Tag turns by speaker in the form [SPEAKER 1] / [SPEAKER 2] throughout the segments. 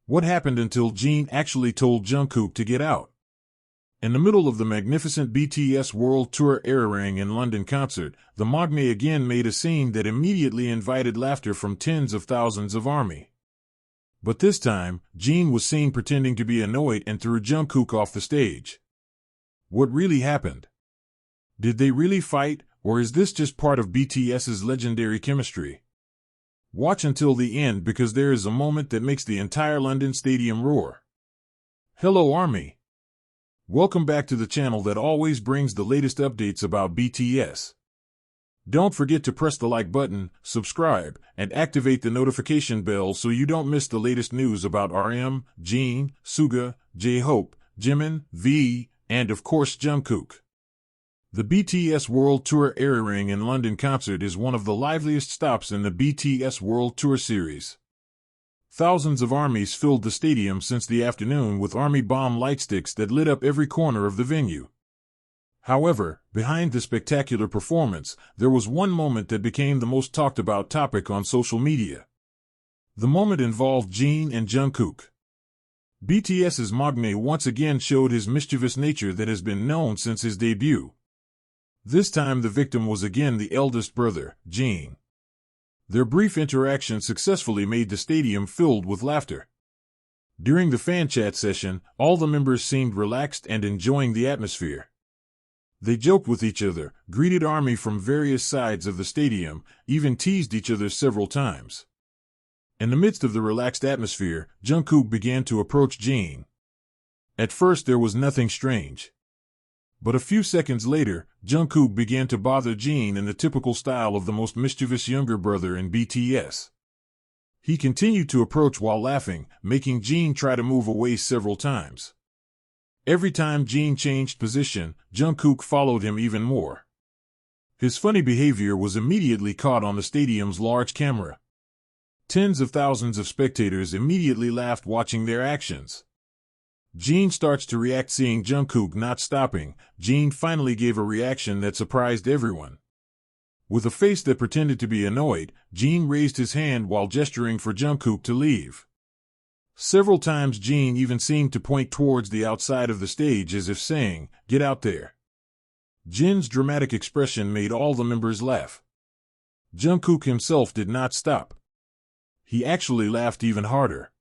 [SPEAKER 1] What happened until Jin actually told Jungkook to get out? In the middle of the magnificent BTS World Tour ARIRANG in London concert, the maknae again made a scene that immediately invited laughter from tens of thousands of ARMY. But this time, Jin was seen pretending to be annoyed and threw Jungkook off the stage. What really happened? Did they really fight, or is this just part of BTS's legendary chemistry? Watch until the end because there is a moment that makes the entire London stadium roar. Hello ARMY! Welcome back to the channel that always brings the latest updates about BTS. Don't forget to press the like button, subscribe, and activate the notification bell so you don't miss the latest news about RM, Jin, Suga, J-Hope, Jimin, V, and of course Jungkook. The BTS World Tour ARIRANG in London concert is one of the liveliest stops in the BTS World Tour series. Thousands of ARMYs filled the stadium since the afternoon with ARMY bomb lightsticks that lit up every corner of the venue. However, behind the spectacular performance, there was one moment that became the most talked about topic on social media. The moment involved Jin and Jungkook. BTS's maknae once again showed his mischievous nature that has been known since his debut. This time the victim was again the eldest brother, Jin. Their brief interaction successfully made the stadium filled with laughter. During the fan chat session, all the members seemed relaxed and enjoying the atmosphere. They joked with each other, greeted ARMY from various sides of the stadium, even teased each other several times. In the midst of the relaxed atmosphere, Jungkook began to approach Jin. At first there was nothing strange. But a few seconds later, Jungkook began to bother Jin in the typical style of the most mischievous younger brother in BTS. He continued to approach while laughing, making Jin try to move away several times. Every time Jin changed position, Jungkook followed him even more. His funny behavior was immediately caught on the stadium's large camera. Tens of thousands of spectators immediately laughed watching their actions. Jin starts to react seeing Jungkook not stopping. Jin finally gave a reaction that surprised everyone. With a face that pretended to be annoyed, Jin raised his hand while gesturing for Jungkook to leave. Several times Jin even seemed to point towards the outside of the stage as if saying, "Get out there." Jin's dramatic expression made all the members laugh. Jungkook himself did not stop. He actually laughed even harder.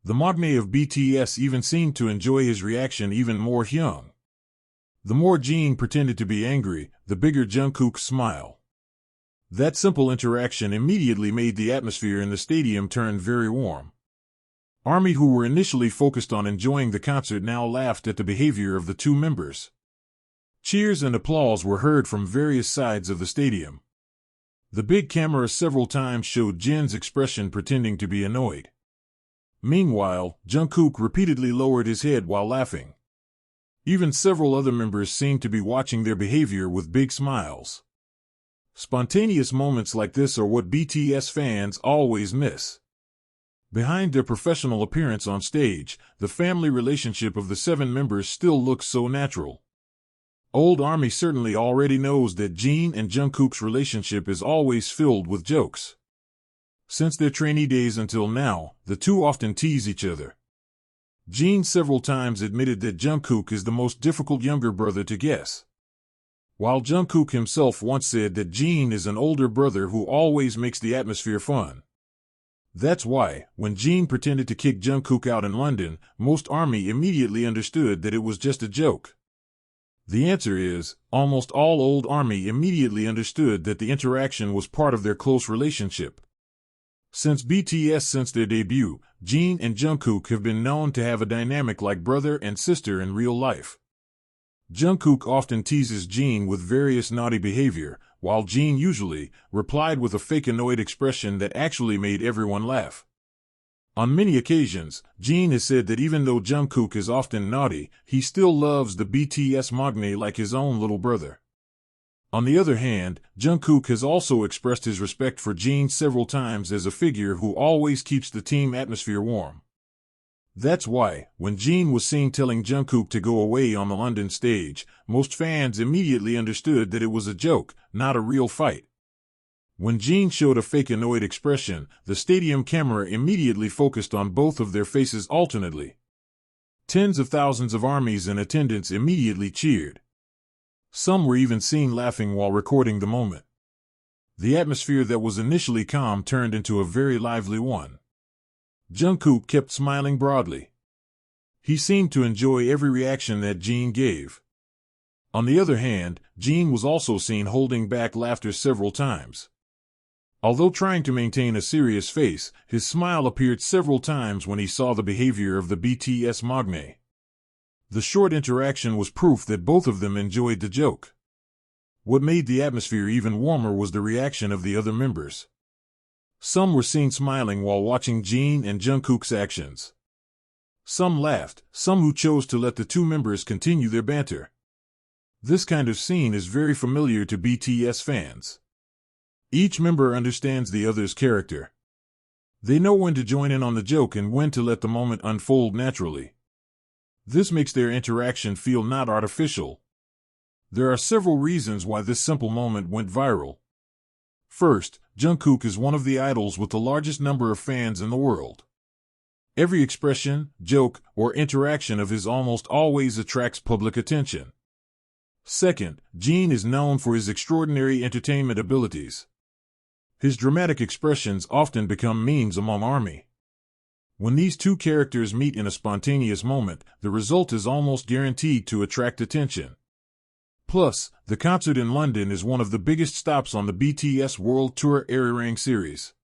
[SPEAKER 1] The maknae of BTS even seemed to enjoy his reaction even more. The more Jin pretended to be angry, the bigger Jungkook's smile. That simple interaction immediately made the atmosphere in the stadium turn very warm. ARMY who were initially focused on enjoying the concert now laughed at the behavior of the two members. Cheers and applause were heard from various sides of the stadium. The big camera several times showed Jin's expression pretending to be annoyed. Meanwhile, Jungkook repeatedly lowered his head while laughing. Even several other members seemed to be watching their behavior with big smiles. Spontaneous moments like this are what BTS fans always miss. Behind their professional appearance on stage, the family relationship of the 7 members still looks so natural. Old ARMY certainly already knows that Jin and Jungkook's relationship is always filled with jokes. Since their trainee days until now, the two often tease each other. Jin several times admitted that Jungkook is the most difficult younger brother to guess. While Jungkook himself once said that Jin is an older brother who always makes the atmosphere fun. That's why, when Jin pretended to kick Jungkook out in London, most ARMY immediately understood that it was just a joke. The answer is, almost all old ARMY immediately understood that the interaction was part of their close relationship. Since their debut, Jin and Jungkook have been known to have a dynamic like brother and sister in real life. Jungkook often teases Jin with various naughty behavior, while Jin usually replied with a fake annoyed expression that actually made everyone laugh. On many occasions, Jin has said that even though Jungkook is often naughty, he still loves the BTS maknae like his own little brother. On the other hand, Jungkook has also expressed his respect for Jin several times as a figure who always keeps the team atmosphere warm. That's why, when Jin was seen telling Jungkook to go away on the London stage, most fans immediately understood that it was a joke, not a real fight. When Jin showed a fake annoyed expression, the stadium camera immediately focused on both of their faces alternately. Tens of thousands of armies in attendance immediately cheered. Some were even seen laughing while recording the moment. The atmosphere that was initially calm turned into a very lively one. Jungkook kept smiling broadly. He seemed to enjoy every reaction that Jin gave. On the other hand, Jin was also seen holding back laughter several times. Although trying to maintain a serious face, his smile appeared several times when he saw the behavior of the BTS maknae. The short interaction was proof that both of them enjoyed the joke. What made the atmosphere even warmer was the reaction of the other members. Some were seen smiling while watching Jin and Jungkook's actions. Some laughed, some who chose to let the two members continue their banter. This kind of scene is very familiar to BTS fans. Each member understands the other's character. They know when to join in on the joke and when to let the moment unfold naturally. This makes their interaction feel not artificial. There are several reasons why this simple moment went viral. First, Jungkook is one of the idols with the largest number of fans in the world. Every expression, joke, or interaction of his almost always attracts public attention. Second, Jin is known for his extraordinary entertainment abilities. His dramatic expressions often become memes among ARMY. When these two characters meet in a spontaneous moment, the result is almost guaranteed to attract attention. Plus, the concert in London is one of the biggest stops on the BTS World Tour ARIRANG series.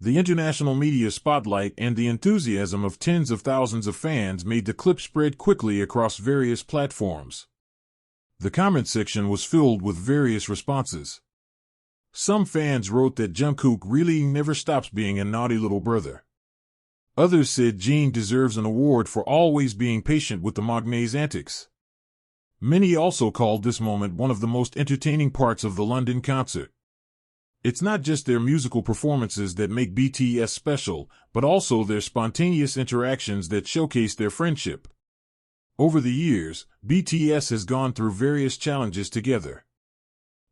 [SPEAKER 1] The international media spotlight and the enthusiasm of tens of thousands of fans made the clip spread quickly across various platforms. The comment section was filled with various responses. Some fans wrote that Jungkook really never stops being a naughty little brother. Others said Jin deserves an award for always being patient with the maknae's antics. Many also called this moment one of the most entertaining parts of the London concert. It's not just their musical performances that make BTS special, but also their spontaneous interactions that showcase their friendship. Over the years, BTS has gone through various challenges together.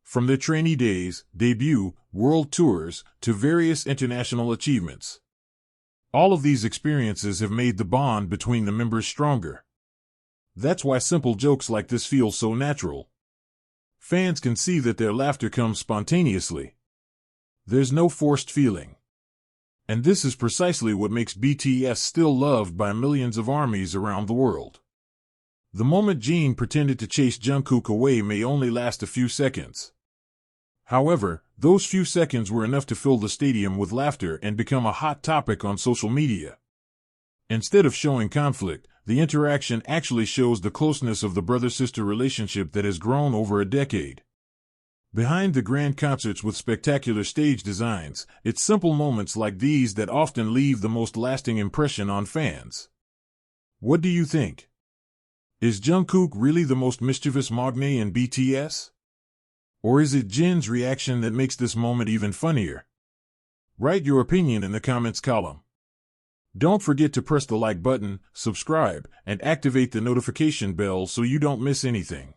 [SPEAKER 1] From their trainee days, debut, world tours, to various international achievements. All of these experiences have made the bond between the members stronger. That's why simple jokes like this feel so natural. Fans can see that their laughter comes spontaneously. There's no forced feeling. And this is precisely what makes BTS still loved by millions of armies around the world. The moment Jin pretended to chase Jungkook away may only last a few seconds. However, those few seconds were enough to fill the stadium with laughter and become a hot topic on social media. Instead of showing conflict, the interaction actually shows the closeness of the brother-sister relationship that has grown over a decade. Behind the grand concerts with spectacular stage designs, it's simple moments like these that often leave the most lasting impression on fans. What do you think? Is Jungkook really the most mischievous maknae in BTS? Or is it Jin's reaction that makes this moment even funnier? Write your opinion in the comments column. Don't forget to press the like button, subscribe, and activate the notification bell so you don't miss anything.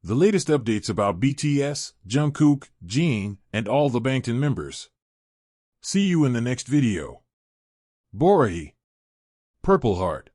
[SPEAKER 1] The latest updates about BTS, Jungkook, Jin, and all the Bangtan members. See you in the next video. Borahi. Purple Heart.